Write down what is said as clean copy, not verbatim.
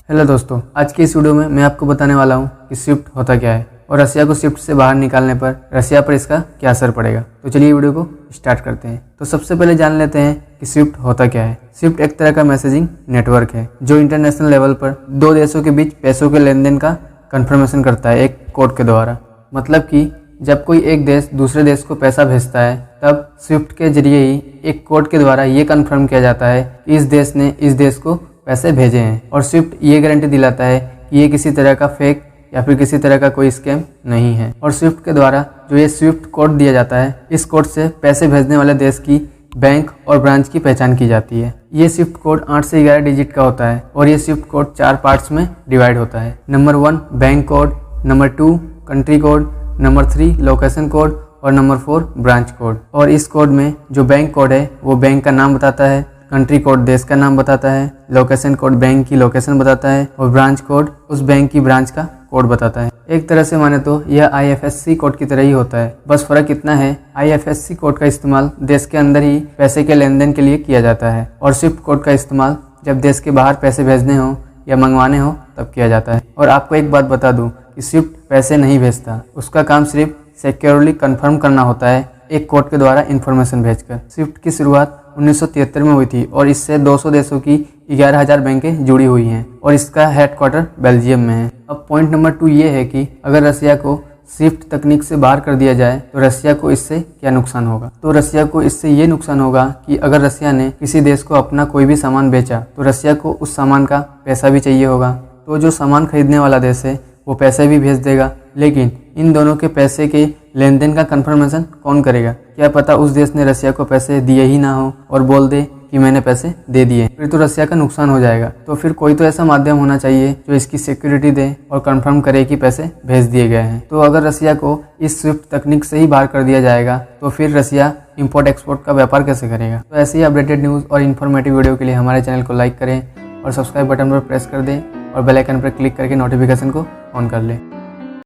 Hello दोस्तों, आज की इस वीडियो में मैं आपको बताने वाला हूं कि स्विफ्ट होता क्या है और रसिया को स्विफ्ट से बाहर निकालने पर रसिया पर इसका क्या असर पड़ेगा। तो चलिए वीडियो को स्टार्ट करते हैं। तो सबसे पहले जान लेते हैं कि स्विफ्ट होता क्या है। स्विफ्ट एक तरह का मैसेजिंग नेटवर्क है जो इंटरनेशनल लेवल पर दो देशों के बीच पैसों के लेन देन का कन्फर्मेशन करता है एक कोड के द्वारा। मतलब कि जब कोई एक देश दूसरे देश को पैसा भेजता है तब स्विफ्ट के जरिए ही एक कोड के द्वारा ये कन्फर्म किया जाता है कि इस देश ने इस देश को पैसे भेजे हैं। और स्विफ्ट ये गारंटी दिलाता है कि ये किसी तरह का फेक या फिर किसी तरह का कोई स्कैम नहीं है। और स्विफ्ट के द्वारा जो ये स्विफ्ट कोड दिया जाता है, इस कोड से पैसे भेजने वाले देश की बैंक और ब्रांच की पहचान की जाती है। ये स्विफ्ट कोड 8 से 11 डिजिट का होता है और ये स्विफ्ट कोड 4 पार्ट्स में डिवाइड होता है। Number 1 bank code, number 2 country code, number 3 location code और नंबर 4 ब्रांच कोड। और इस कोड में जो बैंक कोड है वो बैंक का नाम बताता है, कंट्री कोड देश का नाम बताता है, लोकेशन कोड बैंक की लोकेशन बताता है और ब्रांच कोड उस बैंक की ब्रांच का कोड बताता है। एक तरह से माने तो यह IFSC कोड की तरह ही होता है। बस फर्क इतना है, IFSC कोड का इस्तेमाल देश के अंदर ही पैसे के लेन देन के लिए किया जाता है और स्विफ्ट कोड का इस्तेमाल जब देश के बाहर पैसे भेजने हो या मंगवाने हो तब किया जाता है। और आपको एक बात बता दूं कि स्विफ्ट पैसे नहीं भेजता, उसका काम सिर्फ सिक्योरली कंफर्म करना होता है एक कोड के द्वारा इंफॉर्मेशन भेजकर। स्विफ्ट की शुरुआत 1973 में हुई थी और इससे 200 देशों की 11,000 बैंकें जुड़ी हुई हैं और इसका हेडक्वार्टर बेल्जियम में है। अब पॉइंट नंबर 2 ये है कि अगर रसिया को स्विफ्ट तकनीक से बाहर कर दिया जाए तो रसिया को इससे क्या नुकसान होगा। तो रसिया को इससे ये नुकसान होगा कि अगर रसिया ने किसी देश को अपना कोई भी सामान बेचा तो रसिया को उस सामान का पैसा भी चाहिए होगा। तो जो सामान खरीदने वाला देश है वो पैसे भी भेज देगा, लेकिन इन दोनों के पैसे के लेन देन का कंफर्मेशन कौन करेगा। क्या पता उस देश ने रसिया को पैसे दिए ही ना हो और बोल दे कि मैंने पैसे दे दिए, फिर तो रसिया का नुकसान हो जाएगा। तो फिर कोई तो ऐसा माध्यम होना चाहिए जो इसकी सिक्योरिटी दे और कंफर्म करे कि पैसे भेज दिए गए हैं। तो अगर रसिया को इस स्विफ्ट तकनीक से ही बाहर कर दिया जाएगा तो फिर रसिया इंपोर्ट एक्सपोर्ट का व्यापार कैसे करेगा। तो ऐसे ही अपडेटेड न्यूज़ और इन्फॉर्मेटिव वीडियो के लिए हमारे चैनल को लाइक करें और सब्सक्राइब बटन पर प्रेस कर दें और बेल आइकन पर क्लिक करके नोटिफिकेशन को ऑन कर लें।